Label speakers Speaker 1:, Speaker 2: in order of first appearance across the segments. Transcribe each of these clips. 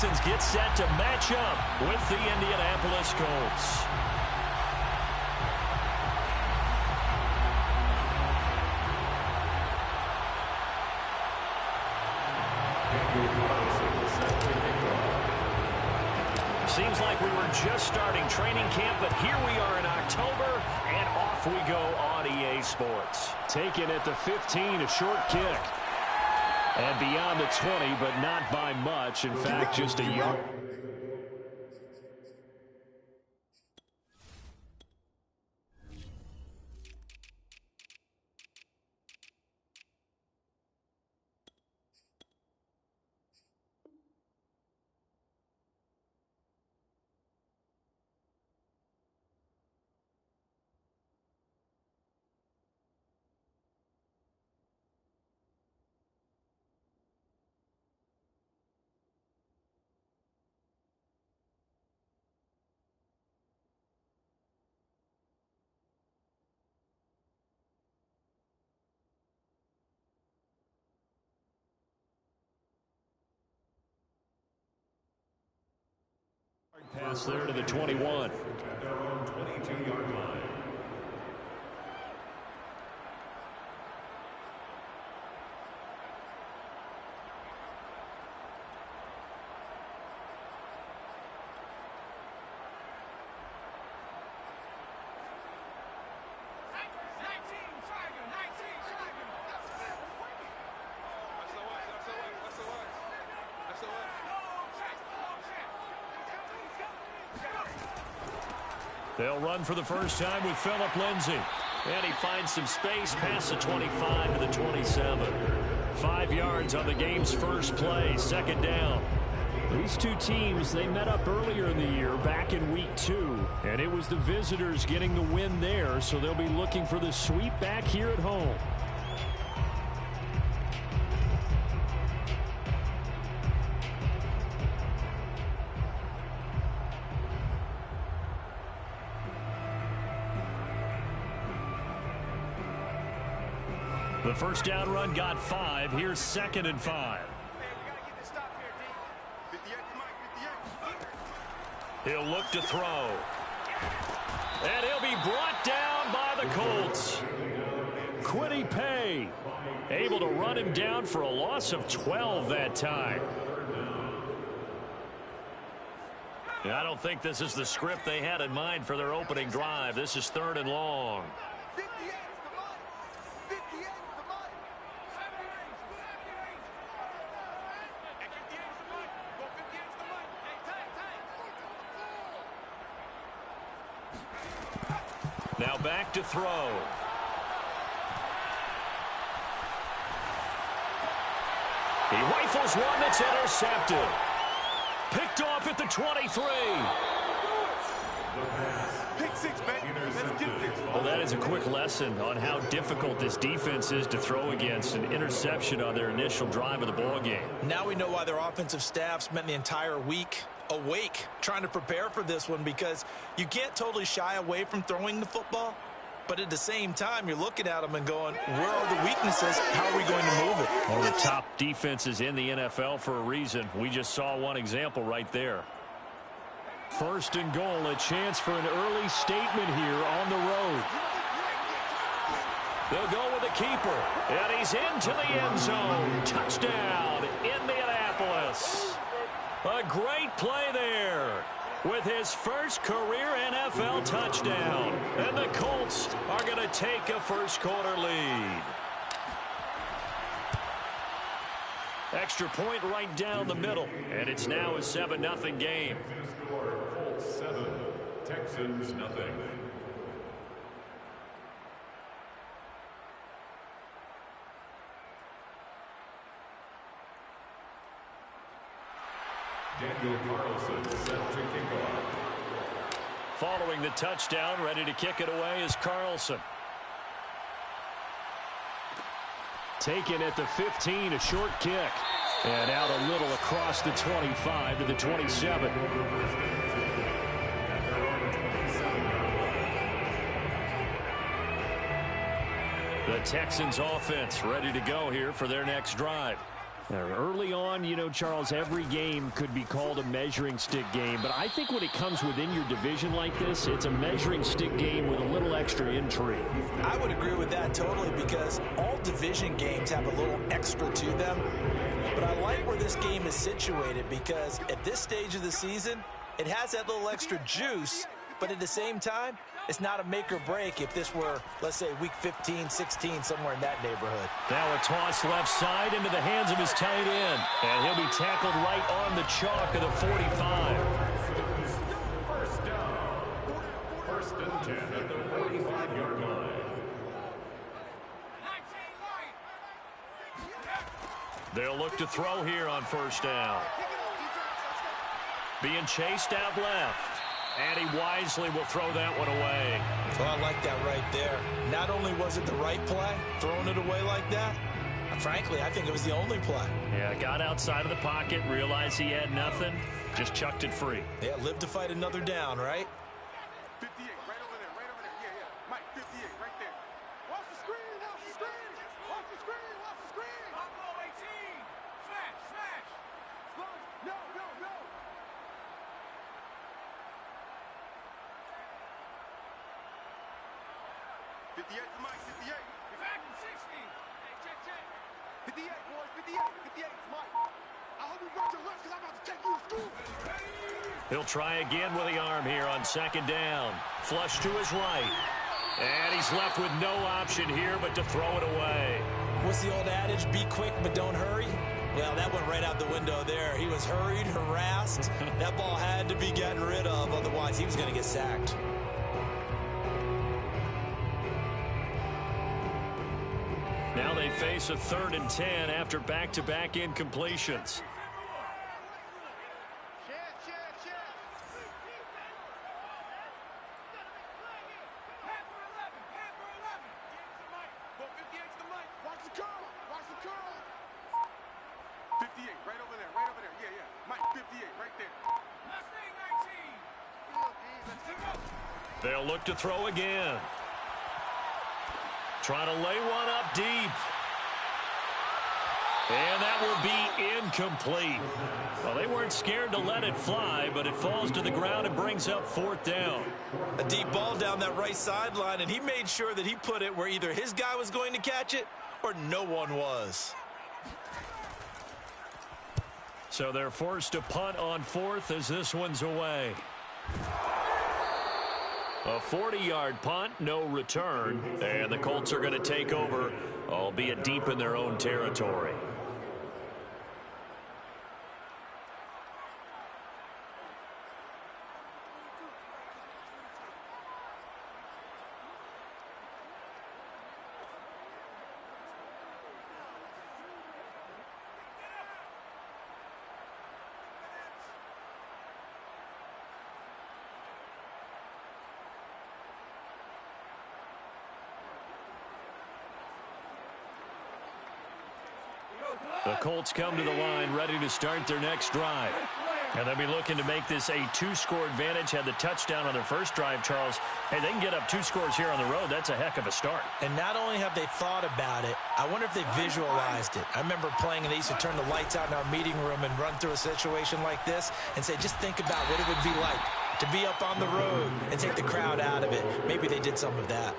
Speaker 1: Texans get set to match up with the Indianapolis Colts. Seems like we were just starting training camp, but here we are in October, and off we go on EA Sports.
Speaker 2: Taken at the 15, a short kick. And beyond the 20, but not by much. In fact, just a yard. Pass there to the 21.
Speaker 3: At their own 22-yard line.
Speaker 1: They'll run for the first time with Phillip Lindsay. And he finds some space past the 25 to the 27. 5 yards on the game's first play, second down.
Speaker 2: These two teams, they met up earlier in the year, back in week 2. And it was the visitors getting the win there, so they'll be looking for the sweep back here at home.
Speaker 1: The first down run got 5. Here's 2nd and 5. He'll look to throw. And he'll be brought down by the Colts. Quiddy Pay able to run him down for a loss of 12 that time. I don't think this is the script they had in mind for their opening drive. This is 3rd and long. Now back to throw. He rifles one that's intercepted. Picked off at the 23.
Speaker 3: Pick 6, man. Let's get this.
Speaker 1: Well, that is a quick lesson on how difficult this defense is to throw against. An interception on their initial drive of the ball game.
Speaker 4: Now we know why their offensive staff spent the entire week awake trying to prepare for this one, because you can't totally shy away from throwing the football, but at the same time you're looking at them and going, where are the weaknesses? How are we going to move it?
Speaker 1: One of the top defenses in the NFL for a reason. We just saw one example right there.
Speaker 2: 1st and goal, a chance for an early statement here on the road.
Speaker 1: They'll go with the keeper, and he's into the end zone. Touchdown, Indianapolis. A great play there with his first career NFL touchdown. And the Colts are going to take a first-quarter lead. Extra point right down the middle, and it's now a 7-0 game.
Speaker 3: Colts 7, Texans nothing. Daniel Carlson set to kick off.
Speaker 1: Following the touchdown, ready to kick it away is Carlson.
Speaker 2: Taken at the 15, a short kick. And out a little across the 25 to the 27. The Texans offense ready to go here for their next drive. Early on, you know, Charles, every game could be called a measuring stick game. But I think when it comes within your division like this, it's a measuring stick game with a little extra intrigue.
Speaker 4: I would agree with that totally because all division games have a little extra to them. But I like where this game is situated because at this stage of the season, it has that little extra juice. But at the same time, it's not a make or break if this were, let's say, week 15, 16, somewhere in that neighborhood.
Speaker 1: Now a toss left side into the hands of his tight end. And he'll be tackled right on the chalk of the 45.
Speaker 3: First down. First and 10 at the 45-yard line.
Speaker 1: They'll look to throw here on first down. Being chased out left. And he wisely will throw that one away.
Speaker 4: Well, I like that right there. Not only was it the right play, throwing it away like that, frankly, I think it was the only play.
Speaker 1: Yeah, got outside of the pocket, realized he had nothing, just chucked it free.
Speaker 4: Yeah, live to fight another down, right?
Speaker 5: 58, right over there, right over there. Yeah, yeah. Mike, 58, right there. Watch the screen, watch the screen. Watch the screen, watch the screen. Buffalo 18. Smash, smash. No, no, no. 58 to Mike, 58. Back in 60. Hey, check. 58, boys, 58. 58 to Mike. I hope you brought your lunch because I'm about to take you to school.
Speaker 1: He'll try again with the arm here on second down. Flush to his right. And he's left with no option here but to throw it away.
Speaker 4: What's the old adage? Be quick, but don't hurry. Well, that went right out the window there. He was hurried, harassed. That ball had to be gotten rid of, otherwise he was going to get sacked.
Speaker 1: Now they face a 3rd and 10 after back-to-back incompletions. They'll look to throw again. Trying to lay one up deep. And that will be incomplete. Well, they weren't scared to let it fly, but it falls to the ground and brings up 4th down.
Speaker 4: A deep ball down that right sideline, and he made sure that he put it where either his guy was going to catch it or no one was.
Speaker 1: So they're forced to punt on 4th as this one's away. A 40-yard punt, no return, and the Colts are going to take over, albeit deep in their own territory. The Colts come to the line ready to start their next drive. And they'll be looking to make this a 2-score advantage. Had the touchdown on their first drive, Charles. Hey, they can get up 2 scores here on the road. That's a heck of a start.
Speaker 4: And not only have they thought about it, I wonder if they visualized it. I remember playing and they used to turn the lights out in our meeting room and run through a situation like this and say, just think about what it would be like to be up on the road and take the crowd out of it. Maybe they did some of that.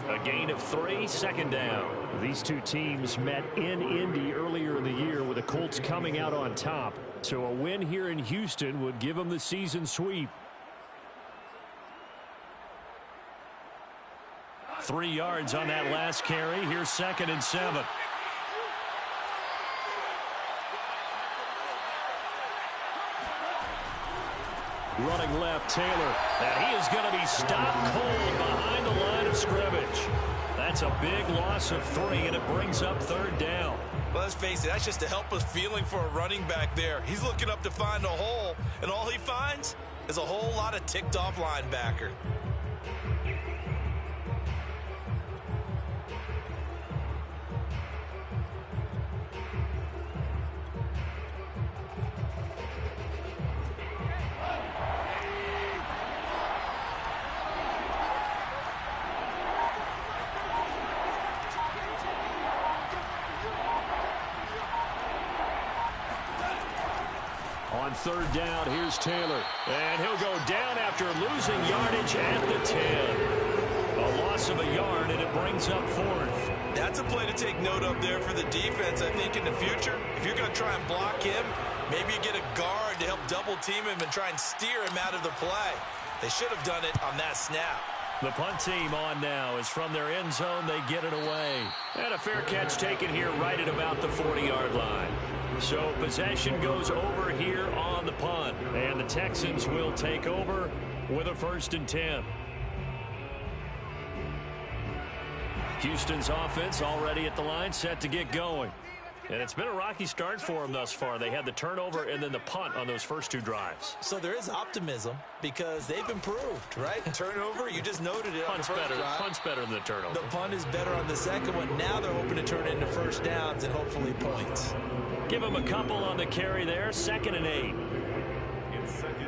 Speaker 1: A gain of 3, 2nd down.
Speaker 2: These two teams met in Indy earlier in the year with the Colts coming out on top. So a win here in Houston would give them the season sweep.
Speaker 1: 3 yards on that last carry. Here's 2nd and 7. Running left, Taylor. And he is going to be stopped cold behind the line of scrimmage. That's a big loss of 3, and it brings up 3rd down.
Speaker 4: Well, let's face it, that's just a helpless feeling for a running back there. He's looking up to find a hole, and all he finds is a whole lot of ticked-off linebacker.
Speaker 2: third down. Here's Taylor. And he'll go down after losing yardage at the 10. A loss of a yard, and it brings up fourth.
Speaker 4: That's a play to take note of there for the defense. I think in the future, if you're going to try and block him, maybe you get a guard to help double team him and try and steer him out of the play. They should have done it on that snap.
Speaker 2: The punt team on now is from their end zone. They get it away. And a fair catch taken here right at about the 40-yard line. So possession goes over here on the punt. And the Texans will take over with a 1st and 10. Houston's offense already at the line, set to get going. And it's been a rocky start for them thus far. They had the turnover and then the punt on those first 2 drives.
Speaker 4: So there is optimism because they've improved, right? Turnover, you just noted it.
Speaker 2: Punt's better. Punt's better than the turnover.
Speaker 4: The punt is better on the second one. Now they're hoping to turn it into first downs and hopefully points.
Speaker 2: Give them a couple on the carry there. 2nd and 8.
Speaker 3: It's 2nd and 8.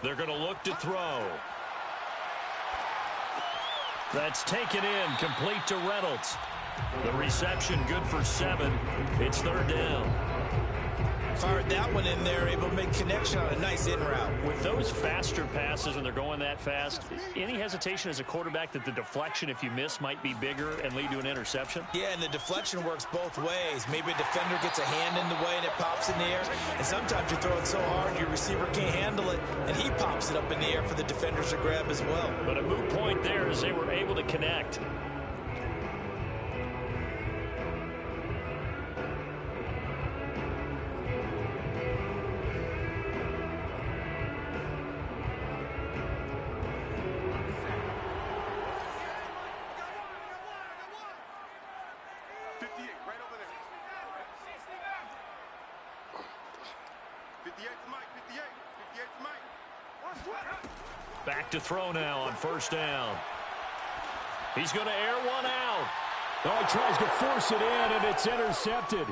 Speaker 2: They're going to look to throw. That's taken in, complete to Reynolds. The reception good for 7. It's 3rd down.
Speaker 4: Fired that one in there, able to make connection on a nice in route.
Speaker 2: With those faster passes when they're going that fast, any hesitation as a quarterback that the deflection, if you miss, might be bigger and lead to an interception?
Speaker 4: Yeah, and the deflection works both ways. Maybe a defender gets a hand in the way and it pops in the air. And sometimes you throw it so hard your receiver can't handle it, and he pops it up in the air for the defenders to grab as well.
Speaker 2: But a moot point there as they were able to connect. Back to throw now on 1st down. He's going to air one out.
Speaker 6: Oh, he tries to force it in, and it's intercepted.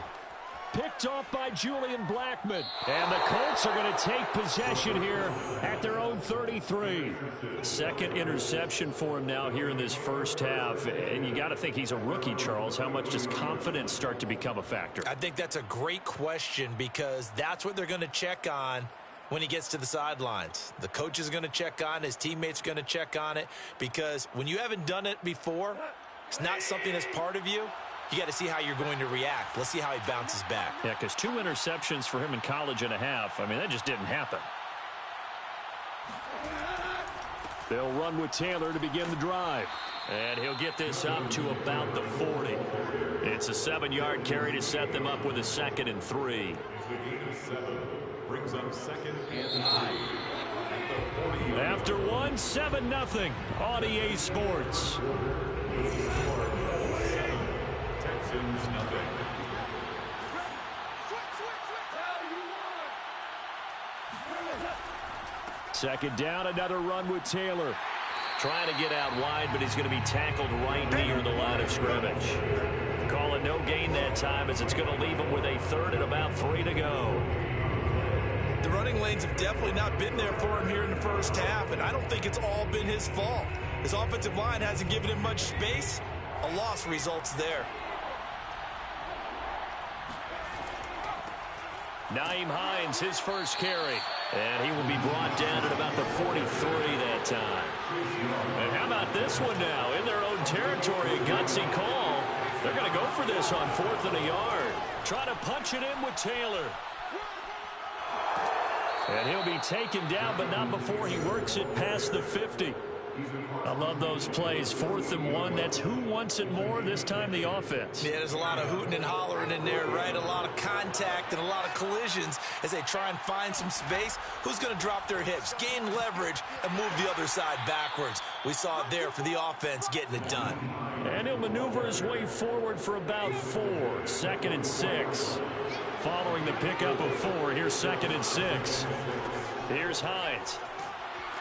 Speaker 6: Picked off by Julian Blackman.
Speaker 2: And the Colts are going to take possession here at their own 33. 2nd interception for him now here in this first half. And you got to think he's a rookie, Charles. How much does confidence start to become a factor?
Speaker 4: I think that's a great question because that's what they're going to check on when he gets to the sidelines. The coach is going to check on, his teammates are going to check on it, because when you haven't done it before, it's not something that's part of you. You got to see how you're going to react. Let's see how he bounces back.
Speaker 2: Yeah, because 2 interceptions for him in college and a half. I mean, that just didn't happen.
Speaker 6: They'll run with Taylor to begin the drive.
Speaker 2: And he'll get this up to about the 40. It's a 7-yard carry to set them up with a 2nd and 3.
Speaker 3: Brings up 2nd and 9.
Speaker 2: After 7-0 on EA Sports.
Speaker 3: Texans nothing.
Speaker 6: Second down, another run with Taylor.
Speaker 2: Trying to get out wide, but he's going to be tackled right near the line of scrimmage. Call it no gain that time as it's going to leave him with a 3rd and about 3 to go.
Speaker 4: The running lanes have definitely not been there for him here in the first half, and I don't think it's all been his fault. His offensive line hasn't given him much space. A loss results there.
Speaker 2: Naeem Hines, his first carry. And he will be brought down at about the 43 that time. And how about this one now? In their own territory, a gutsy call. They're going to go for this on 4th and a yard. Try to punch it in with Taylor. And he'll be taken down, but not before he works it past the 50. I love those plays. 4th and 1. That's who wants it more, this time the offense.
Speaker 4: Yeah, there's a lot of hooting and hollering in there, right? A lot of contact and a lot of collisions as they try and find some space. Who's going to drop their hips, gain leverage, and move the other side backwards? We saw it there for the offense getting it done.
Speaker 2: And he'll maneuver his way forward for about 4. 2nd and 6. Following the pickup of 4, here's 2nd and 6. Here's Hines.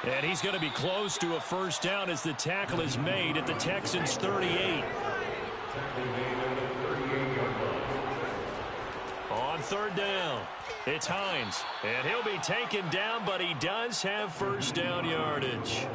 Speaker 2: And he's going to be close to a first down as the tackle is made at the Texans' 38. On third down, it's Hines, and he'll be taken down, but he does have first down yardage.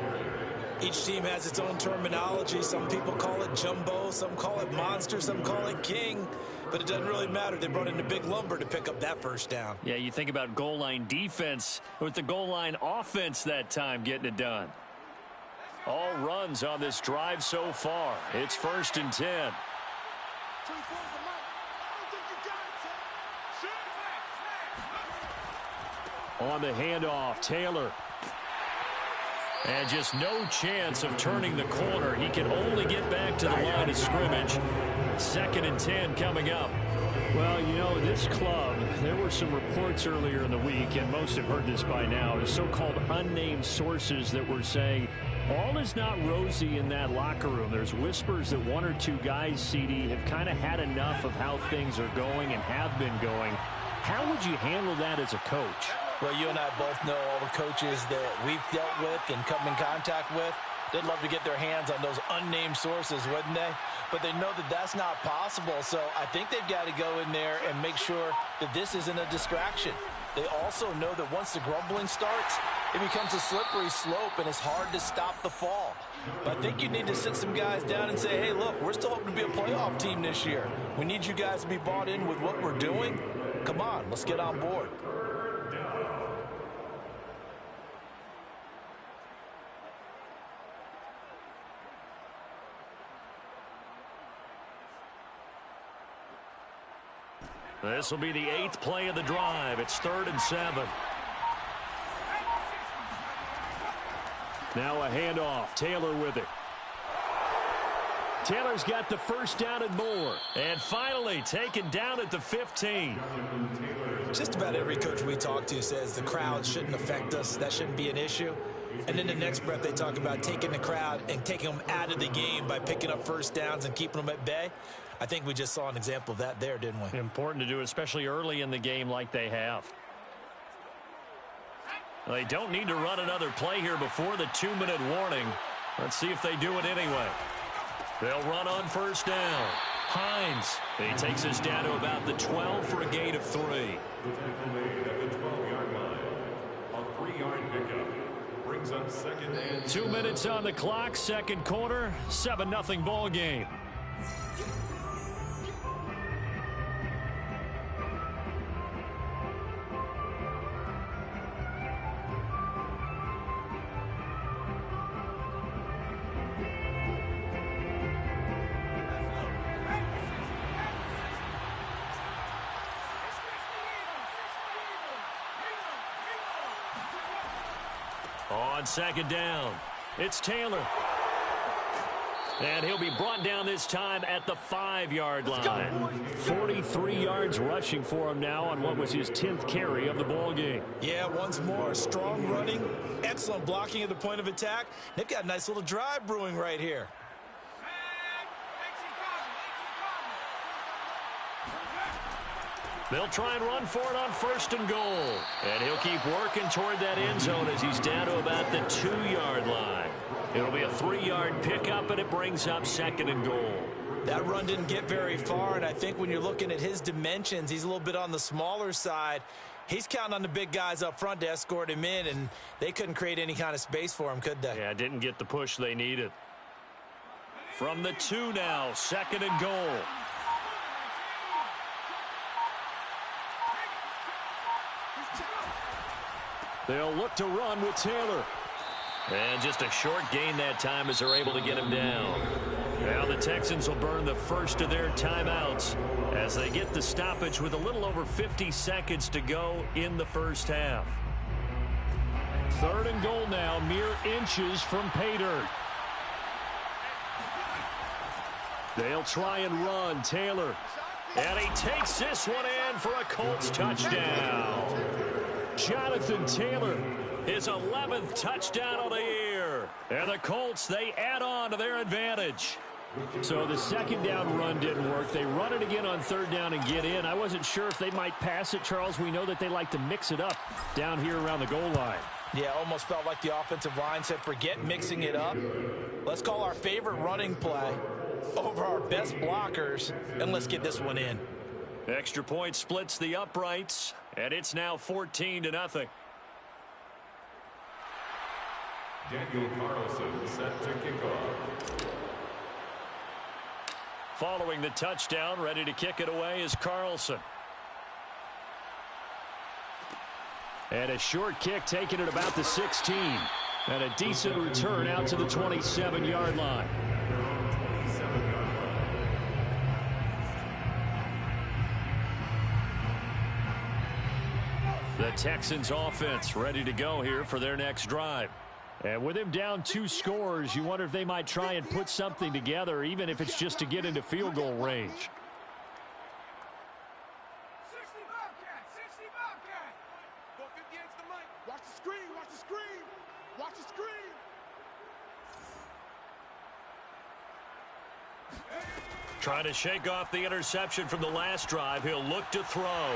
Speaker 4: Each team has its own terminology. Some people call it jumbo, some call it monster, some call it king. But it doesn't really matter. They brought in a big lumber to pick up that first down.
Speaker 2: Yeah, you think about goal line defense with the goal line offense that time getting it done. All runs on this drive so far. It's 1st and 10. On the handoff, Taylor. And just no chance of turning the corner. He can only get back to the line of scrimmage. 2nd and 10 coming up.
Speaker 6: Well, you know, this club, there were some reports earlier in the week, and most have heard this by now, the so-called unnamed sources that were saying all is not rosy in that locker room. There's whispers that 1 or 2 guys, CD, have kind of had enough of how things are going and have been going. How would you handle that as a coach?
Speaker 4: Well, you and I both know all the coaches that we've dealt with and come in contact with. They'd love to get their hands on those unnamed sources, wouldn't they? But they know that that's not possible, so I think they've got to go in there and make sure that this isn't a distraction. They also know that once the grumbling starts, it becomes a slippery slope, and it's hard to stop the fall. But I think you need to sit some guys down and say, hey, look, we're still hoping to be a playoff team this year. We need you guys to be bought in with what we're doing. Come on, let's get on board.
Speaker 2: This will be the 8th play of the drive. It's 3rd and 7.
Speaker 6: Now a handoff. Taylor with it. Taylor's got the first down and more.
Speaker 2: And finally taken down at the 15.
Speaker 4: Just about every coach we talk to says the crowd shouldn't affect us. That shouldn't be an issue. And in the next breath, they talk about taking the crowd and taking them out of the game by picking up first downs and keeping them at bay. I think we just saw an example of that there, didn't we?
Speaker 2: Important to do, especially early in the game like they have. They don't need to run another play here before the 2-minute warning. Let's see if they do it anyway. They'll run on first down. Hines. He takes us down to about the 12 for a gain of 3.
Speaker 3: At the 12-yard line. A 3-yard pickup brings up 2nd and
Speaker 6: 2 minutes on the clock, second quarter, 7-0 ball game.
Speaker 2: On 2nd down, it's Taylor. And he'll be brought down this time at the 5-yard line.
Speaker 6: 43 yards rushing for him now on what was his 10th carry of the ball game.
Speaker 4: Yeah, once more, strong running, excellent blocking at the point of attack. They've got a nice little drive brewing right here.
Speaker 2: They'll try and run for it on 1st and goal. And he'll keep working toward that end zone as he's down to about the 2-yard line. It'll be a 3-yard pickup, and it brings up 2nd and goal.
Speaker 4: That run didn't get very far, and I think when you're looking at his dimensions, he's a little bit on the smaller side. He's counting on the big guys up front to escort him in, and they couldn't create any kind of space for him, could they?
Speaker 2: Yeah, didn't get the push they needed. From the 2 now, 2nd and goal.
Speaker 6: They'll look to run with Taylor.
Speaker 2: And just a short gain that time as they're able to get him down. Now the Texans will burn the first of their timeouts as they get the stoppage with a little over 50 seconds to go in the first half.
Speaker 6: 3rd and goal now, mere inches from pay dirt. They'll try and run. Taylor.
Speaker 2: And he takes this one in for a Colts touchdown.
Speaker 6: Jonathan Taylor.
Speaker 2: His 11th touchdown of the year. And the Colts, they add on to their advantage.
Speaker 6: So the 2nd down run didn't work. They run it again on 3rd down and get in. I wasn't sure if they might pass it, Charles. We know that they like to mix it up down here around the goal line.
Speaker 4: Yeah, almost felt like the offensive line said, forget mixing it up. Let's call our favorite running play over our best blockers, and let's get this one in.
Speaker 2: Extra point splits the uprights, and it's now 14-0.
Speaker 3: Daniel Carlson set to kick off.
Speaker 2: Following the touchdown, ready to kick it away is Carlson.
Speaker 6: And a short kick taken at about the 16. And a decent return out to the 27-yard line.
Speaker 2: The Texans offense ready to go here for their next drive.
Speaker 6: And with him down 2 scores, you wonder if they might try and put something together, even if it's just to get into field goal range.
Speaker 5: 60 Bobcat, 60 Bobcat. Go 58's the mic. Watch the screen, watch the screen. Watch the screen.
Speaker 2: Trying to shake off the interception from the last drive. He'll look to throw.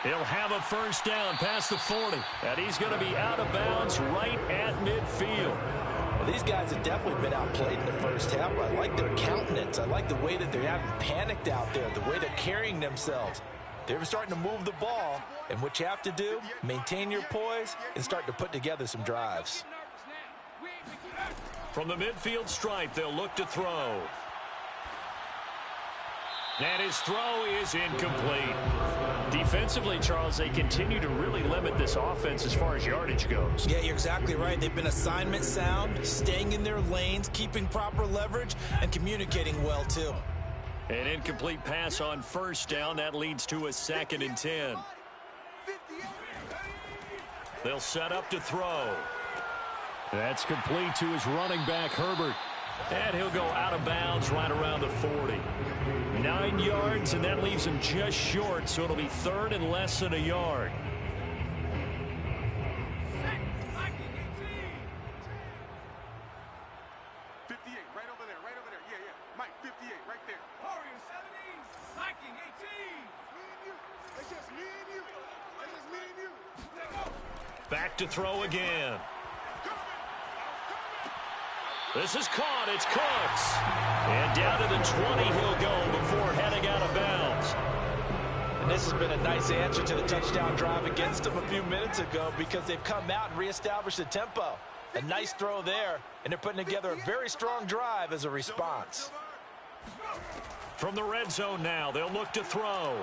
Speaker 2: He'll have a first down past the 40. And he's going to be out of bounds right at midfield.
Speaker 4: Well, these guys have definitely been outplayed in the first half. I like their countenance. I like the way that they haven't panicked out there, the way they're carrying themselves. They're starting to move the ball. And what you have to do, maintain your poise and start to put together some drives.
Speaker 2: From the midfield stripe, they'll look to throw. And his throw is incomplete.
Speaker 6: Defensively, Charles, they continue to really limit this offense as far as yardage goes.
Speaker 4: Yeah, you're exactly right. They've been assignment sound, staying in their lanes, keeping proper leverage, and communicating well, too.
Speaker 2: An incomplete pass on first down. That leads to a 2nd and 10. They'll set up to throw.
Speaker 6: That's complete to his running back, Herbert.
Speaker 2: And he'll go out of bounds right around the 40. 9 yards, and that leaves him just short, so it'll be 3rd and less than a yard.
Speaker 5: 58, right over there, right over there. Yeah, yeah. Mike, 58, right there. Warrior 70, Viking 18. Me and you. It's just me and you. It's just me and you.
Speaker 2: Back to throw again. This is caught. It's Cooks. And down to the 20 he'll go before heading out of bounds.
Speaker 4: And this has been a nice answer to the touchdown drive against them a few minutes ago because they've come out and reestablished the tempo. A nice throw there, and they're putting together a very strong drive as a response.
Speaker 2: From the red zone now, they'll look to throw.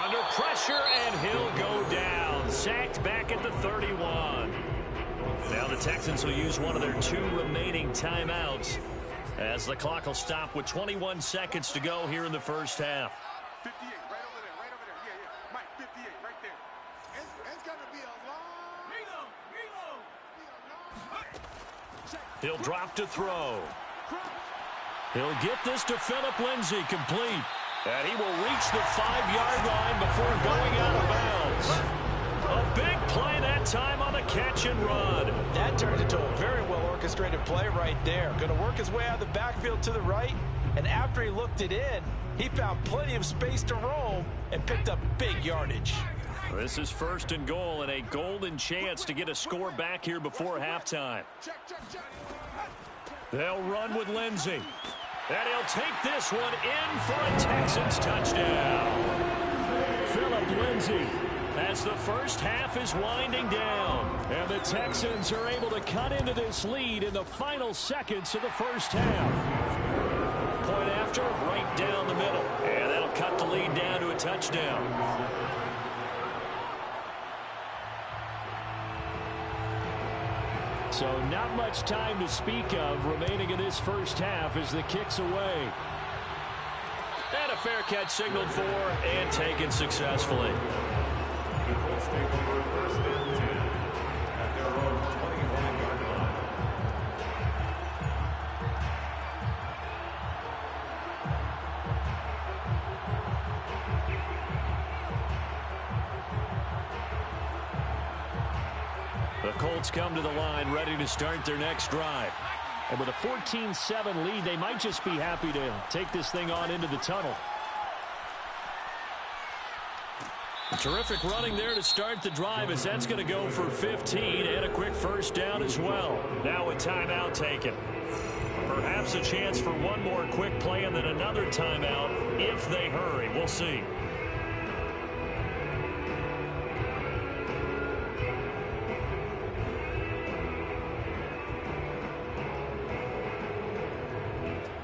Speaker 2: Under pressure, and he'll go down. Sacked back at the 31. Now the Texans will use one of their 2 remaining timeouts as the clock will stop with 21 seconds to go here in the first half.
Speaker 5: 58, right over there, right over there. Yeah, yeah. Mike, 58, right there. It's going to be a long... Reload.
Speaker 2: He'll drop to throw. He'll get this to Phillip Lindsay, complete. And he will reach the 5-yard line before going out of bounds. A big play that time on the catch and run.
Speaker 4: That turned into a very well-orchestrated play right there. Going to work his way out of the backfield to the right, and after he looked it in, he found plenty of space to roam and picked up big yardage.
Speaker 2: This is 1st and goal and a golden chance to get a score back here before halftime. They'll run with Lindsay. And he'll take this one in for a Texans touchdown.
Speaker 6: Phillip Lindsay.
Speaker 2: As the first half is winding down.
Speaker 6: And the Texans are able to cut into this lead in the final seconds of the first half.
Speaker 2: Point after, right down the middle. And that'll cut the lead down to a touchdown.
Speaker 6: So not much time to speak of remaining in this first half as the kick's away.
Speaker 2: And a fair catch signaled for and taken successfully.
Speaker 3: The Colts take over 1st and 10 at their own 25-yard line.
Speaker 2: The Colts come to the line ready to start their next drive.
Speaker 6: And with a 14-7 lead, they might just be happy to take this thing on into the tunnel.
Speaker 2: Terrific running there to start the drive as that's going to go for 15 and a quick first down as well. Now a timeout taken. Perhaps a chance for one more quick play and then another timeout if they hurry. We'll see.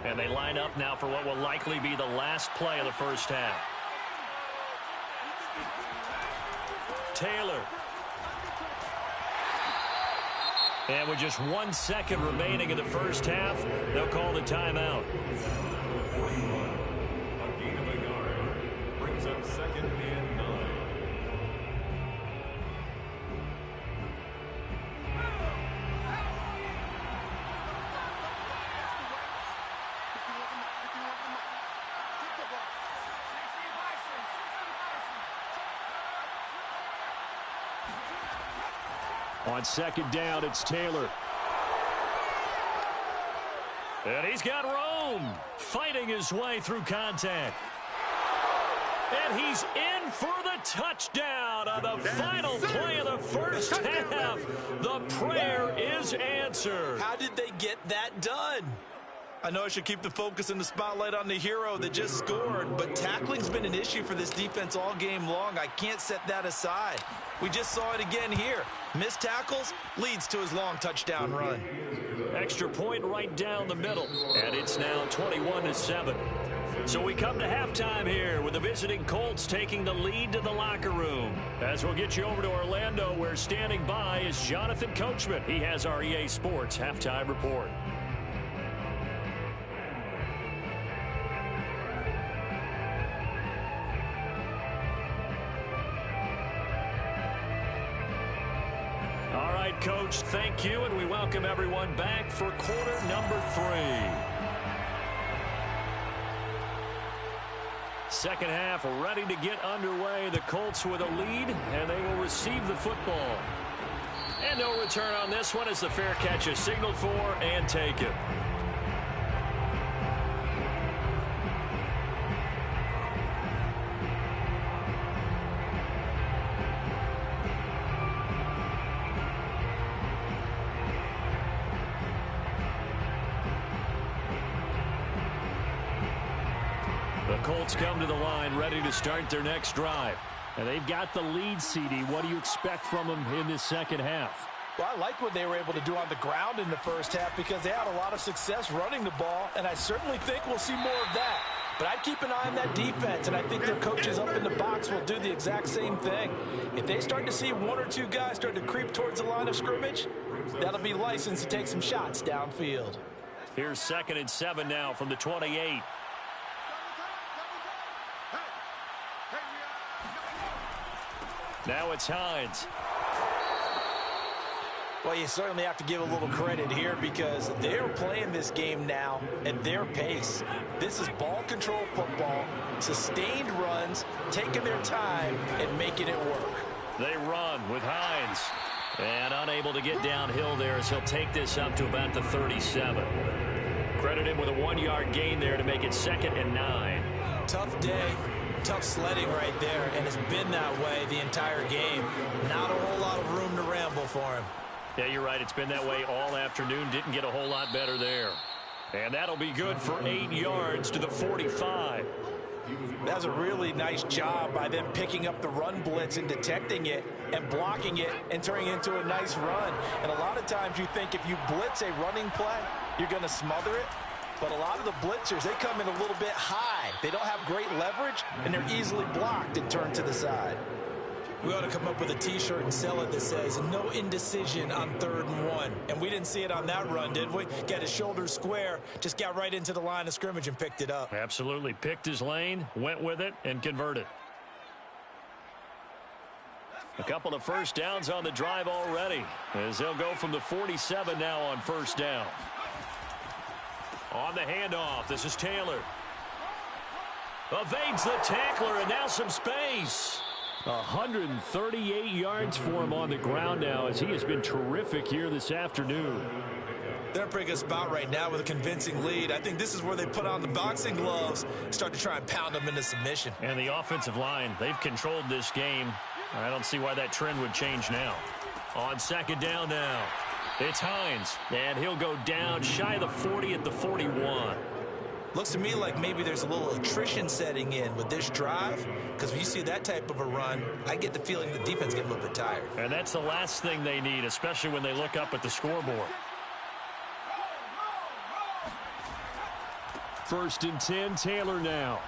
Speaker 2: And they line up now for what will likely be the last play of the first half. Taylor. And with just 1 second remaining in the first half, they'll call the timeout.
Speaker 3: 41. A gain of a yard. Brings up 2nd and 9.
Speaker 6: On second down, it's Taylor.
Speaker 2: And he's got Rome fighting his way through contact. And he's in for the touchdown on the final play of the first half. The prayer is answered.
Speaker 4: How did they get that done? I know I should keep the focus and the spotlight on the hero that just scored, but tackling's been an issue for this defense all game long. I can't set that aside. We just saw it again here. Missed tackles leads to his long touchdown run.
Speaker 2: Extra point right down the middle, and it's now 21-7. So we come to halftime here with the visiting Colts taking the lead to the locker room. As we'll get you over to Orlando, where standing by is Jonathan Coachman. He has our EA Sports halftime report. All right, Coach, thank you, and we welcome everyone back for quarter number 3. Second half ready to get underway. The Colts with a lead, and they will receive the football. And no return on this one as the fair catch is signaled for and taken. The Colts come to the line ready to start their next drive.
Speaker 6: And they've got the lead, CD. What do you expect from them in this second half?
Speaker 4: Well, I like what they were able to do on the ground in the first half because they had a lot of success running the ball, and I certainly think we'll see more of that. But I'd keep an eye on that defense, and I think their coaches up in the box will do the exact same thing. If they start to see 1 or 2 guys start to creep towards the line of scrimmage, that'll be license to take some shots downfield.
Speaker 2: Here's 2nd and 7 now from the 28. Now it's Hines.
Speaker 4: Well, you certainly have to give a little credit here because they're playing this game now at their pace. This is ball control football, sustained runs, taking their time and making it work.
Speaker 2: They run with Hines. And unable to get downhill there as he'll take this up to about the 37. Credit him with a 1-yard gain there to make it 2nd and 9.
Speaker 4: Tough day. Tough sledding right there, and it's been that way the entire game. Not a whole lot of room to ramble for him.
Speaker 2: Yeah, you're right. It's been that way all afternoon. Didn't get a whole lot better there. And that'll be good for 8 yards to the 45.
Speaker 4: That's a really nice job by them picking up the run blitz and detecting it and blocking it and turning it into a nice run. And a lot of times you think if you blitz a running play, you're going to smother it. But a lot of the blitzers, they come in a little bit high. They don't have great leverage, and they're easily blocked and turned to the side. We ought to come up with a T-shirt and sell it that says, no indecision on 3rd and 1. And we didn't see it on that run, did we? Got his shoulders square, just got right into the line of scrimmage and picked it up.
Speaker 2: Absolutely. Picked his lane, went with it, and converted. A couple of first downs on the drive already, as they'll go from the 47 now on first down. On the handoff, this is Taylor. Evades the tackler, and now some space.
Speaker 6: 138 yards for him on the ground now, as he has been terrific here this afternoon.
Speaker 4: They're in a pretty good spot right now with a convincing lead. I think this is where they put on the boxing gloves, start to try and pound them into submission.
Speaker 2: And the offensive line, they've controlled this game. I don't see why that trend would change now. On second down now. It's Hines, and he'll go down shy of the 40 at the 41.
Speaker 4: Looks to me like maybe there's a little attrition setting in with this drive, because when you see that type of a run, I get the feeling the defense getting a little bit tired.
Speaker 6: And that's the last thing they need, especially when they look up at the scoreboard. 1st and 10, Taylor now.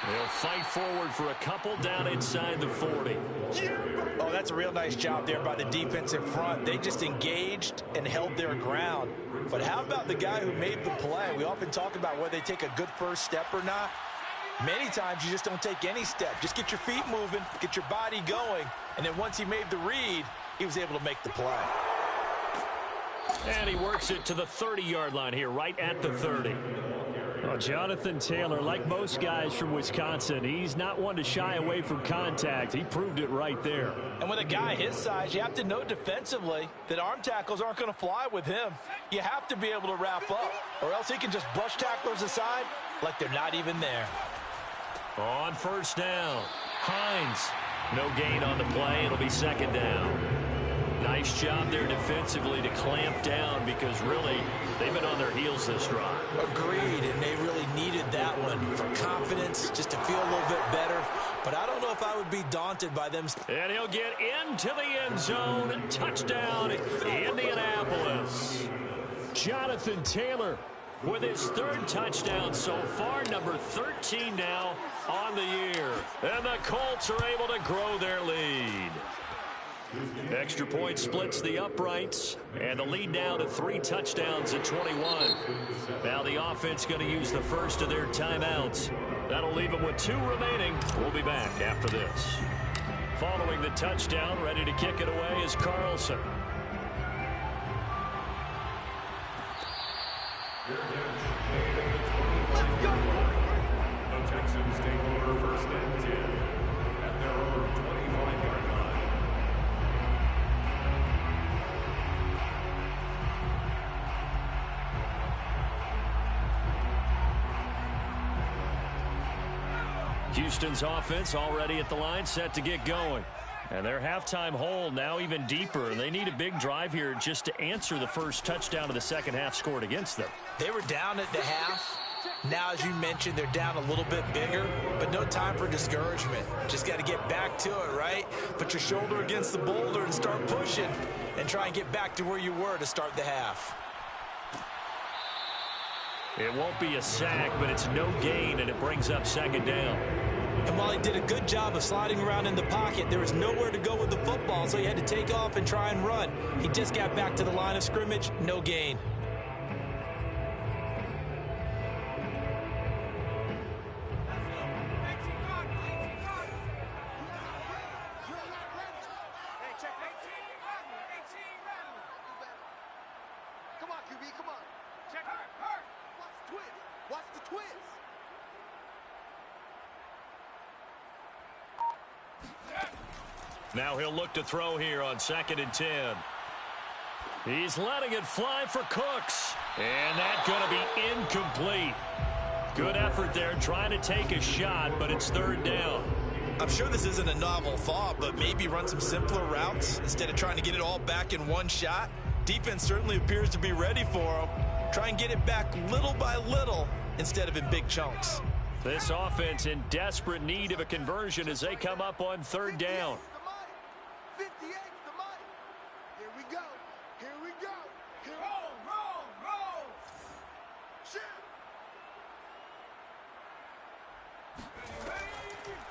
Speaker 6: They'll fight forward for a couple down inside the 40.
Speaker 4: Oh, that's a real nice job there by the defensive front. They just engaged and held their ground. But how about the guy who made the play? We often talk about whether they take a good first step or not. Many times you just don't take any step. Just get your feet moving, get your body going, and then once he made the read, he was able to make the play.
Speaker 2: And he works it to the 30-yard line here, right at the 30.
Speaker 6: Well, Jonathan Taylor, like most guys from Wisconsin, he's not one to shy away from contact. He proved it right there.
Speaker 4: And with a guy his size, you have to know defensively that arm tackles aren't going to fly with him. You have to be able to wrap up, or else he can just brush tacklers aside like they're not even there.
Speaker 2: On 1st down, Hines. No gain on the play. It'll be 2nd down. Nice job there defensively to clamp down because really they've been on their heels this drive.
Speaker 4: Agreed, and they really needed that one for confidence, just to feel a little bit better. But I don't know if I would be daunted by them.
Speaker 2: And he'll get into the end zone. Touchdown, Indianapolis.
Speaker 6: Jonathan Taylor
Speaker 2: With his 3rd touchdown so far, number 13 now on the year. And the Colts are able to grow their lead. Extra point splits the uprights, and the lead now to 3 touchdowns at 21. Now the offense going to use the first of their timeouts. That'll leave them with 2 remaining. We'll be back after this.
Speaker 6: Following the touchdown, ready to kick it away is Carlson.
Speaker 3: The Texans take over 1st and 10 at their own 25-yard line.
Speaker 6: Houston's offense already at the line, set to get going. And their halftime hole now even deeper. And they need a big drive here just to answer the first touchdown of the second half scored against them.
Speaker 4: They were down at the half. Now, as you mentioned, they're down a little bit bigger, but no time for discouragement. Just got to get back to it, right? Put your shoulder against the boulder and start pushing and try and get back to where you were to start the half.
Speaker 6: It won't be a sack, but it's no gain, and it brings up 2nd down.
Speaker 4: And while he did a good job of sliding around in the pocket, there was nowhere to go with the football, so he had to take off and try and run. He just got back to the line of scrimmage, no gain.
Speaker 6: Now he'll look to throw here on 2nd and 10. He's letting it fly for Cooks. And that's going to be incomplete. Good effort there trying to take a shot, but it's 3rd down.
Speaker 4: I'm sure this isn't a novel thought, but maybe run some simpler routes instead of trying to get it all back in one shot. Defense certainly appears to be ready for him. Try and get it back little by little instead of in big chunks.
Speaker 6: This offense in desperate need of a conversion as they come up on 3rd down.
Speaker 5: 58's the money. Here we go. Here we go. Here roll. Shoot.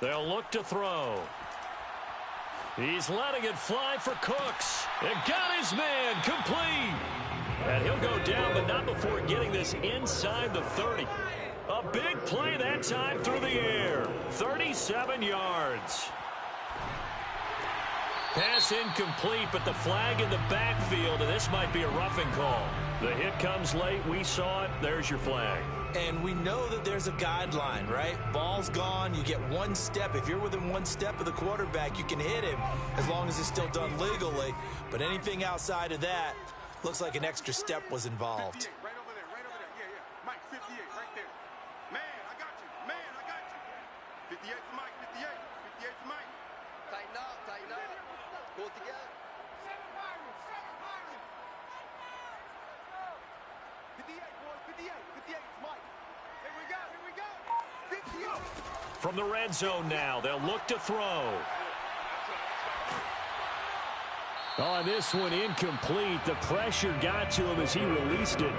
Speaker 6: They'll look to throw. He's letting it fly for Cooks. And got his man complete. And he'll go down, but not before getting this inside the 30. A big play that time through the air. 37 yards. Pass incomplete, but the flag in the backfield, and this might be a roughing call. The hit comes late. We saw it. There's your flag.
Speaker 4: And we know that there's a guideline, right? Ball's gone. You get 1 step. If you're within 1 step of the quarterback, you can hit him as long as it's still done legally. But anything outside of that looks like an extra step was involved.
Speaker 5: Right over there. Yeah. Mike, 58, right there. Man, I got you. 58 for Mike, 58 for Mike. Tighten up. Pull it together.
Speaker 1: From the red zone now, they'll look to throw.
Speaker 6: Oh, this one incomplete. The pressure got to him as he released it.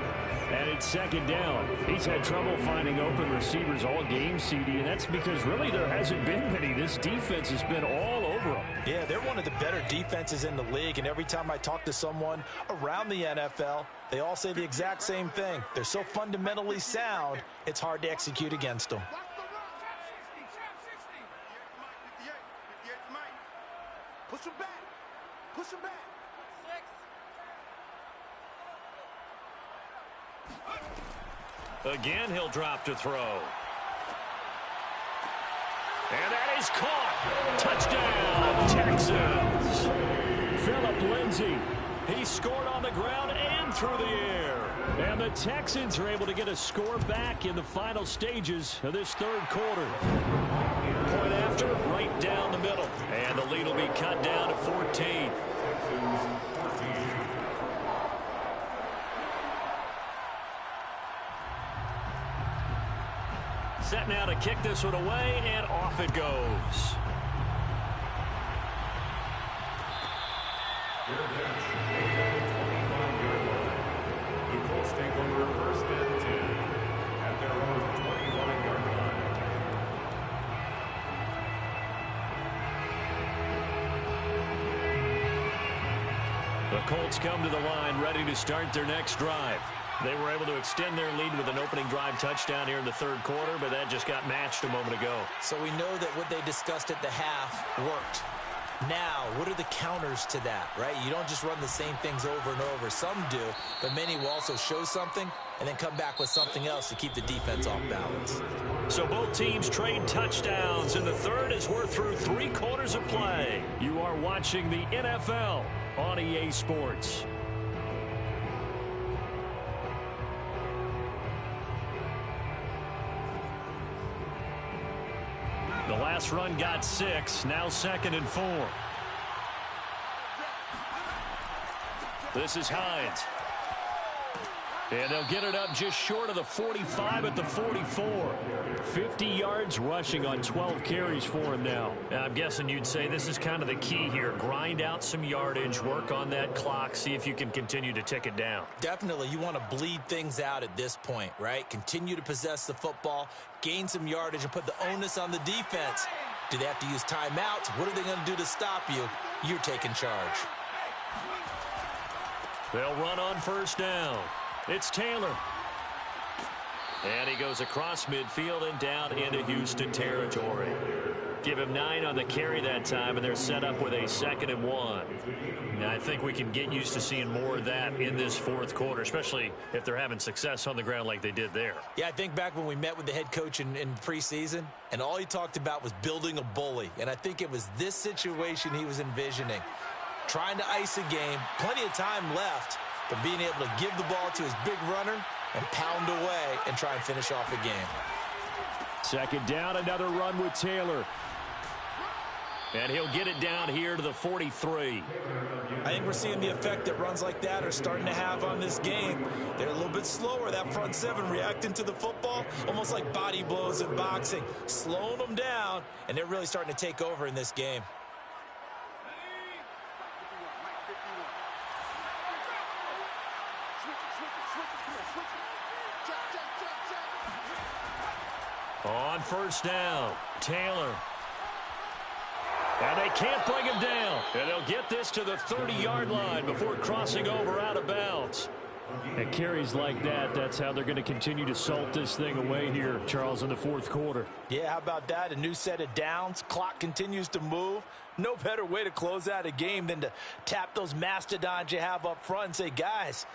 Speaker 6: And it's second down. He's had trouble finding open receivers all game, CD, and that's because really there hasn't been many. This defense has been all over them.
Speaker 4: Yeah, they're one of the better defenses in the league, and every time I talk to someone around the NFL, they all say the exact same thing. They're so fundamentally sound, it's hard to execute against them.
Speaker 5: Push him back. Push him back.
Speaker 1: Again, he'll drop to throw. And that is caught. Touchdown, Texans.
Speaker 6: Phillip Lindsay.
Speaker 1: He scored on the ground and through the air.
Speaker 6: And the Texans are able to get a score back in the final stages of this third quarter.
Speaker 1: Point after, right down the middle. And the lead will be cut down to 14. Set now to kick this one away, and off it goes.
Speaker 3: The Colts take over first and 10 at their own 25-yard line.
Speaker 1: The Colts come to the line ready to start their next drive. They were able to extend their lead with an opening drive touchdown here in the third quarter, but that just got matched a moment ago.
Speaker 4: So we know that what they discussed at the half worked. Now, what are the counters to that, right? You don't just run the same things over and over. Some do, but many will also show something and then come back with something else to keep the defense off balance.
Speaker 1: So both teams trade touchdowns in the third as we're through 3 quarters of play.
Speaker 6: You are watching the NFL on EA Sports.
Speaker 1: The last run got 6, now 2nd and 4. This is Hines. And they'll get it up just short of the 45 at the 44.
Speaker 6: 50 yards rushing on 12 carries for him now.
Speaker 1: I'm guessing you'd say this is kind of the key here. Grind out some yardage, work on that clock, see if you can continue to tick it down.
Speaker 4: Definitely, you want to bleed things out at this point, right? Continue to possess the football, gain some yardage, and put the onus on the defense. Do they have to use timeouts? What are they going to do to stop you? You're taking charge.
Speaker 1: They'll run on first down. It's Taylor. And he goes across midfield and down into Houston territory. Give him 9 on the carry that time, and they're set up with a 2nd and 1. Now, I think we can get used to seeing more of that in this fourth quarter, especially if they're having success on the ground like they did there.
Speaker 4: Yeah, I think back when we met with the head coach in preseason, and all he talked about was building a bully. And I think it was this situation he was envisioning. Trying to ice a game, plenty of time left, but being able to give the ball to his big runner and pound away and try and finish off a game.
Speaker 6: Second down, another run with Taylor.
Speaker 1: And he'll get it down here to the 43.
Speaker 4: I think we're seeing the effect that runs like that are starting to have on this game. They're a little bit slower, that front seven reacting to the football, almost like body blows in boxing, slowing them down, and they're really starting to take over in this game.
Speaker 1: On first down, Taylor. And they can't bring him down. And they'll get this to the 30-yard line before crossing over out of bounds.
Speaker 6: And carries like that, that's how they're going to continue to salt this thing away here, Charles, in the fourth quarter.
Speaker 4: Yeah, how about that? A new set of downs. Clock continues to move. No better way to close out a game than to tap those mastodons you have up front and say, guys,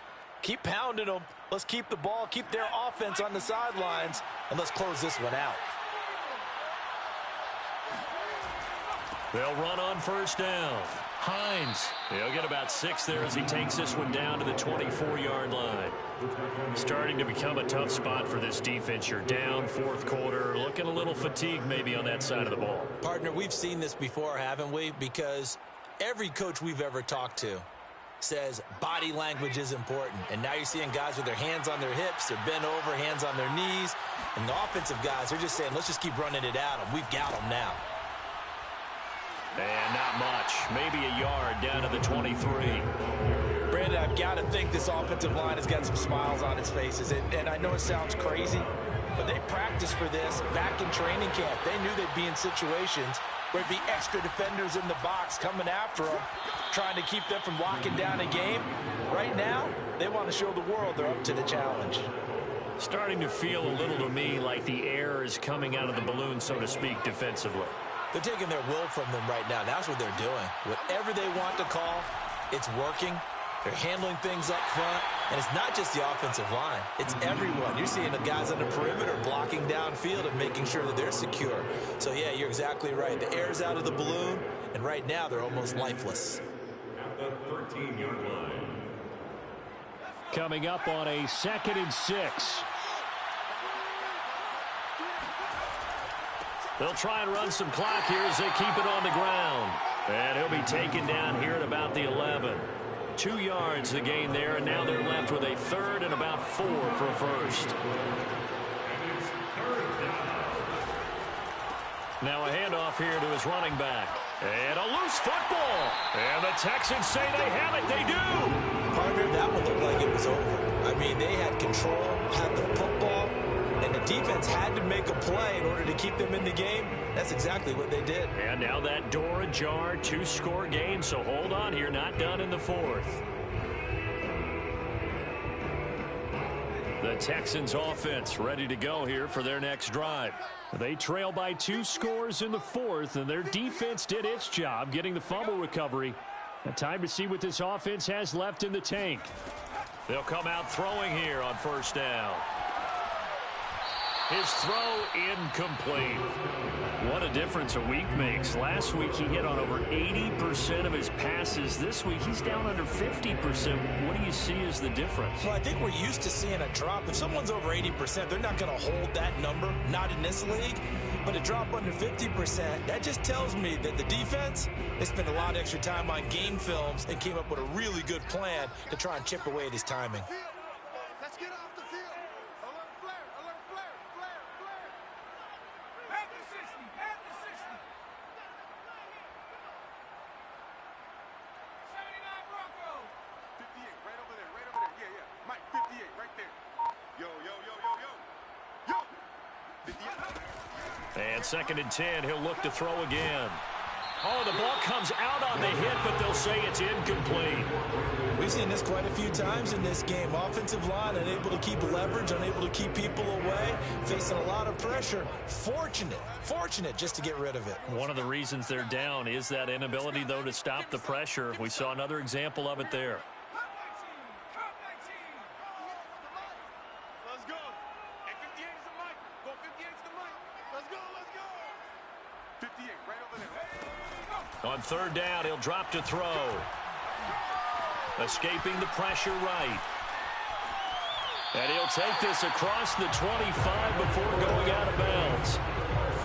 Speaker 4: keep pounding them. Let's keep the ball, keep their offense on the sidelines, and let's close this one out.
Speaker 1: They'll run on first down. Hines. He'll get about 6 there as he takes this one down to the 24-yard line. Starting to become a tough spot for this defense. You're down fourth quarter, looking a little fatigued maybe on that side of the ball.
Speaker 4: Partner, we've seen this before, haven't we? Because every coach we've ever talked to says body language is important. And now you're seeing guys with their hands on their hips, they're bent over, hands on their knees. And the offensive guys are just saying, let's just keep running it at them. We've got them now.
Speaker 2: And not much. Maybe a yard down to the 23.
Speaker 4: Brandon, I've got to think this offensive line has got some smiles on its faces. And I know it sounds crazy, but they practiced for this back in training camp. They knew they'd be in situations where there'd be extra defenders in the box coming after them, trying to keep them from locking down a game. Right now, they want to show the world they're up to the challenge.
Speaker 2: Starting to feel a little to me like the air is coming out of the balloon, so to speak, defensively.
Speaker 4: They're taking their will from them right now. That's what they're doing. Whatever they want to call, it's working. They're handling things up front. And it's not just the offensive line. It's everyone. You're seeing the guys on the perimeter blocking downfield and making sure that they're secure. So, yeah, you're exactly right. The air's out of the balloon, and right now they're almost lifeless.
Speaker 3: At the 13-yard line.
Speaker 6: Coming up on a 2nd and 6.
Speaker 2: They'll try and run some clock here as they keep it on the ground. And he'll be taken down here at about the 11. 2 yards the gain there, and now they're left with a 3rd and about 4 for a first. Now a handoff here to his running back. And a loose football. And the Texans say they have it. They do.
Speaker 4: Partner, that one looked like it was over. I mean, they had control, had the football, and the defense had to make a play in order to keep them in the game. That's exactly what they did.
Speaker 2: And now that door ajar, 2-score game, so hold on here, not done in the 4th. The Texans offense ready to go here for their next drive.
Speaker 6: They trail by 2 scores in the 4th, and their defense did its job getting the fumble recovery. Now time to see what this offense has left in the tank.
Speaker 2: They'll come out throwing here on 1st down. His throw incomplete.
Speaker 6: What a difference a week makes. Last week he hit on over 80% of his passes. This week he's down under 50%. What do you see as the difference?
Speaker 4: Well, I think we're used to seeing a drop. If someone's over 80%, they're not going to hold that number, not in this league. But a drop under 50%, that just tells me that the defense, they spent a lot of extra time on game films and came up with a really good plan to try and chip away at his timing.
Speaker 5: Let's get off the field. Alert flare, alert flare, flare, flare. Head to 60, head to 60. 79 Broncos. 58, right over there, right over there. Yeah, yeah. Mike, 58, right there. Yo, yo, yo, yo, yo. Yo. 58.
Speaker 2: And 2nd and 10, he'll look to throw again. Oh, the ball comes out on the hit, but they'll say it's incomplete.
Speaker 4: We've seen this quite a few times in this game. Offensive line unable to keep leverage, unable to keep people away, facing a lot of pressure. Fortunate just to get rid of it.
Speaker 2: One of the reasons they're down is that inability, though, to stop the pressure. We saw another example of it there.
Speaker 5: Let's go. Hey, 58 is the mic. Go 58 is the mic. Let's go, let's go. 58, right over there.
Speaker 2: On 3rd down, he'll drop to throw. Escaping the pressure right. And he'll take this across the 25 before going out of bounds.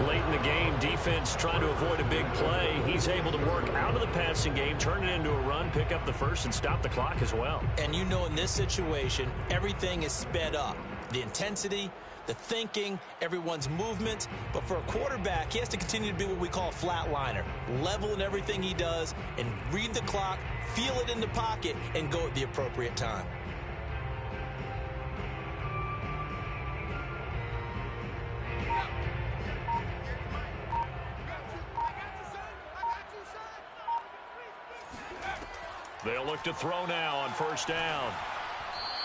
Speaker 2: Late in the game, defense trying to avoid a big play. He's able to work out of the passing game, turn it into a run, pick up the first, and stop the clock as well.
Speaker 4: And you know in this situation, everything is sped up. The intensity, the thinking, everyone's movement. But for a quarterback, he has to continue to be what we call a flatliner. Level in everything he does and read the clock, feel it in the pocket, and go at the appropriate time.
Speaker 2: They'll look to throw now on 1st down.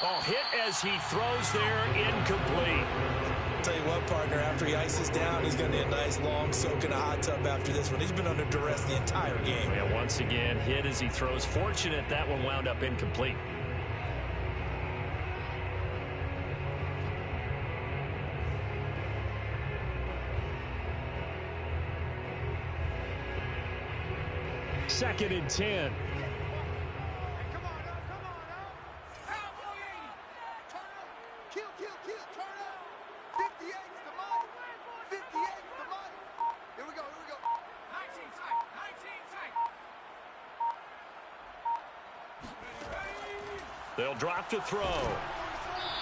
Speaker 2: Oh, hit as he throws there, incomplete.
Speaker 4: Tell you what, partner, after he ices down, he's going to need a nice long soak in a hot tub after this one. He's been under duress the entire game.
Speaker 2: And once again, hit as he throws. Fortunate that one wound up incomplete.
Speaker 6: Second and 10.
Speaker 2: They'll drop to throw.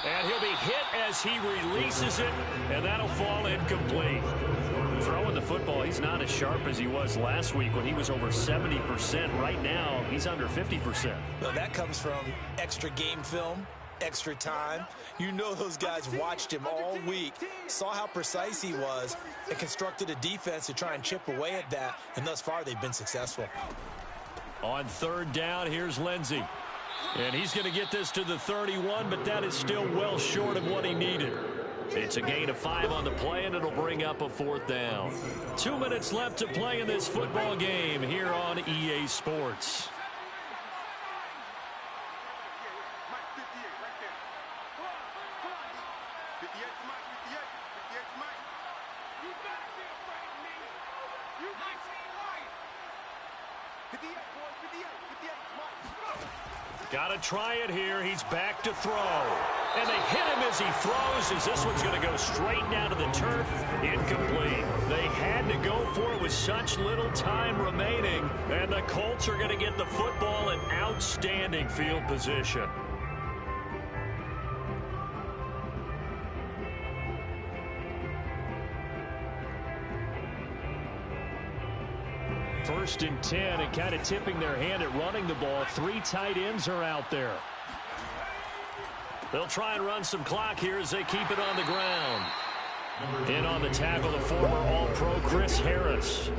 Speaker 2: And he'll be hit as he releases it, and that'll fall incomplete.
Speaker 6: Throwing the football, he's not as sharp as he was last week when he was over 70%. Right now, he's under 50%.
Speaker 4: Well, that comes from extra game film, extra time. You know those guys watched him all week, saw how precise he was, and constructed a defense to try and chip away at that, and thus far they've been successful.
Speaker 2: On third down, here's Lindsey. And he's going to get this to the 31, but that is still well short of what he needed. It's a gain of 5 on the play, and it'll bring up a 4th down. 2 minutes left to play in this football game here on EA Sports. Got to try it here. He's back to throw. And they hit him as he throws, as this one's going to go straight down to the turf. Incomplete. They had to go for it with such little time remaining. And the Colts are going to get the football in outstanding field position. First and 10, and kind of tipping their hand at running the ball. 3 tight ends are out there. They'll try and run some clock here as they keep it on the ground. In on the tackle, the former All-Pro Chris Harris.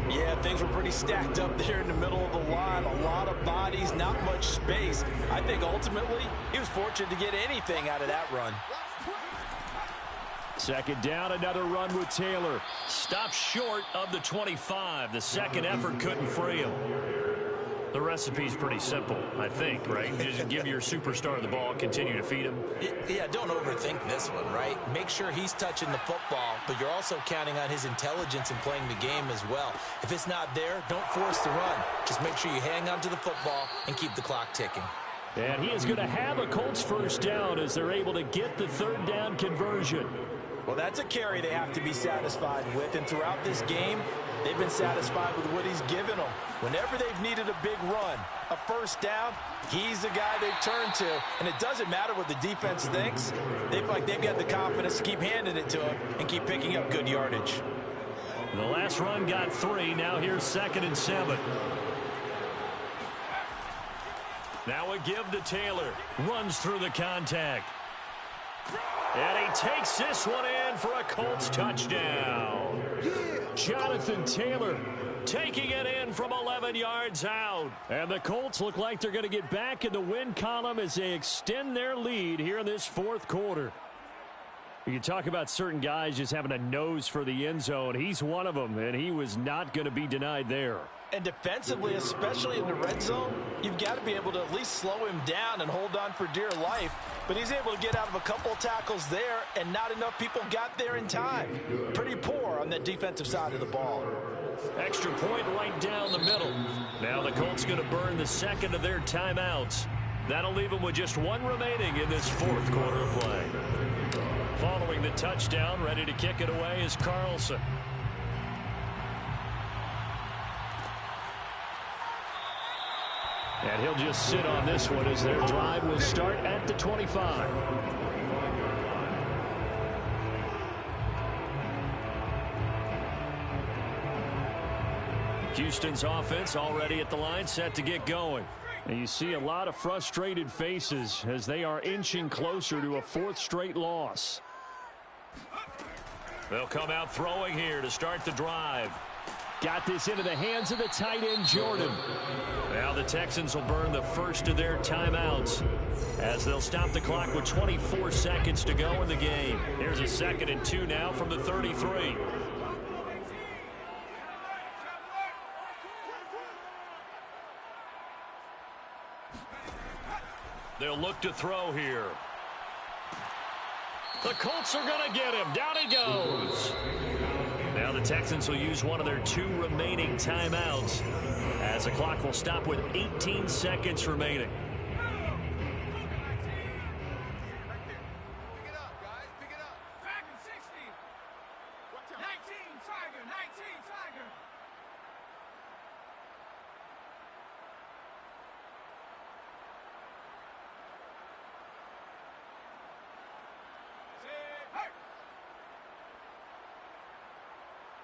Speaker 4: Yeah, things were pretty stacked up there in the middle of the line. A lot of bodies, not much space. I think ultimately he was fortunate to get anything out of that run.
Speaker 2: Second down, another run with Taylor. Stopped short of the 25. The second effort couldn't free him. The recipe's pretty simple, I think, right? Just give your superstar the ball, continue to feed him.
Speaker 4: Yeah, don't overthink this one, right? Make sure he's touching the football, but you're also counting on his intelligence in playing the game as well. If it's not there, don't force the run. Just make sure you hang on to the football and keep the clock ticking.
Speaker 2: And he is going to have a Colts first down as they're able to get the third down conversion.
Speaker 4: Well, that's a carry they have to be satisfied with, and throughout this game, they've been satisfied with what he's given them. Whenever they've needed a big run, a first down, he's the guy they've turned to, and it doesn't matter what the defense thinks. They feel like they've got the confidence to keep handing it to him and keep picking up good yardage.
Speaker 2: The last run got 3. Now here's 2nd and 7. Now a give to Taylor. Runs through the contact. And he takes this one in for a Colts touchdown. Jonathan Taylor taking it in from 11 yards out. And the Colts look like they're going to get back in the win column as they extend their lead here in this fourth quarter. You can talk about certain guys just having a nose for the end zone. He's one of them, and he was not going to be denied there.
Speaker 4: And defensively, especially in the red zone, you've got to be able to at least slow him down and hold on for dear life. But he's able to get out of a couple of tackles there, and not enough people got there in time. Pretty poor on the defensive side of the ball.
Speaker 2: Extra point right down the middle. Now the Colts going to burn the second of their timeouts. That'll leave them with just one remaining in this fourth quarter of play. Following the touchdown, ready to kick it away is Carlson. And he'll just sit on this one as their drive will start at the 25. Houston's offense already at the line, set to get going. And you see a lot of frustrated faces as they are inching closer to a fourth straight loss. They'll come out throwing here to start the drive. Got this into the hands of the tight end, Jordan. Now the Texans will burn the first of their timeouts as they'll stop the clock with 24 seconds to go in the game. Here's a 2nd and 2 now from the 33. They'll look to throw here. The Colts are going to get him. Down he goes. Now the Texans will use one of their 2 remaining timeouts as the clock will stop with 18 seconds remaining.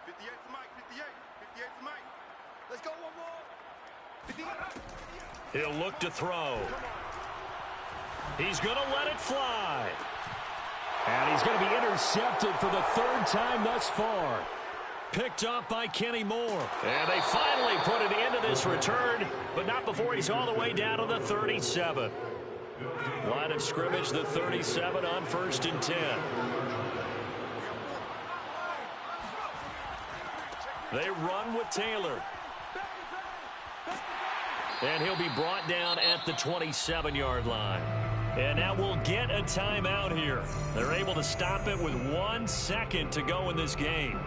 Speaker 5: 58 for Mike, 58. 58 for Mike. Let's go one more. 58.
Speaker 2: He'll look to throw. He's going to let it fly.
Speaker 6: And he's going to be intercepted for the third time thus far.
Speaker 2: Picked off by Kenny Moore. And they finally put it into this return, but not before he's all the way down to the 37. Line of scrimmage, the 37 on 1st and 10. They run with Taylor. And he'll be brought down at the 27-yard line. And now we'll get a timeout here. They're able to stop it with 1 second to go in this game.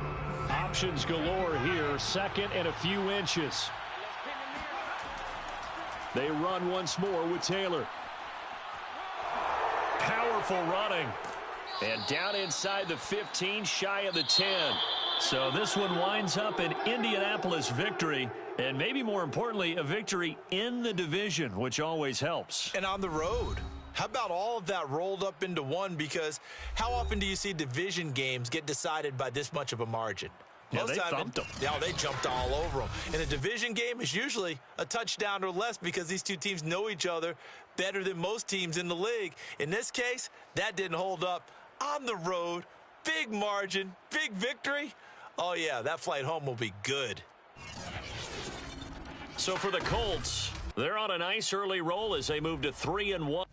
Speaker 6: Options galore here. Second and a few inches. They run once more with Taylor.
Speaker 2: Powerful running. And down inside the 15, shy of the 10. So this one winds up an Indianapolis victory. And maybe more importantly, a victory in the division, which always helps.
Speaker 4: And on the road. How about all of that rolled up into one? Because how often do you see division games get decided by this much of a margin?
Speaker 2: Yeah, they thumped them.
Speaker 4: Yeah, they jumped all over them. In a division game, it's usually a touchdown or less because these two teams know each other better than most teams in the league. In this case, that didn't hold up. On the road, big margin, big victory. Oh, yeah, that flight home will be good.
Speaker 2: So for the Colts, they're on a nice early roll as they move to 3-1.